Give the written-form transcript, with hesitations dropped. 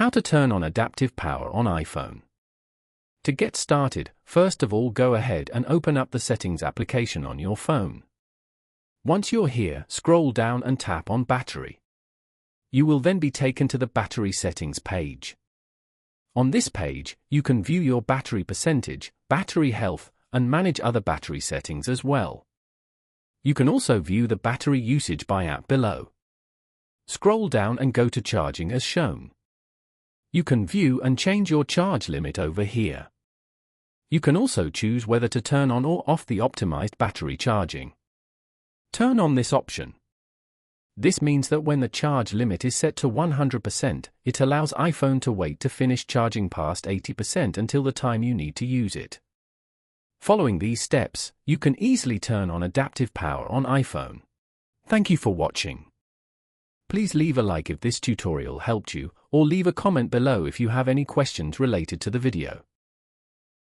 How to turn on adaptive power on iPhone. To get started, first of all go ahead and open up the Settings application on your phone. Once you're here, scroll down and tap on Battery. You will then be taken to the Battery Settings page. On this page, you can view your battery percentage, battery health, and manage other battery settings as well. You can also view the battery usage by app below. Scroll down and go to Charging as shown. You can view and change your charge limit over here. You can also choose whether to turn on or off the optimized battery charging. Turn on this option. This means that when the charge limit is set to 100%, it allows iPhone to wait to finish charging past 80% until the time you need to use it. Following these steps, you can easily turn on adaptive power on iPhone. Thank you for watching. Please leave a like if this tutorial helped you, or leave a comment below if you have any questions related to the video.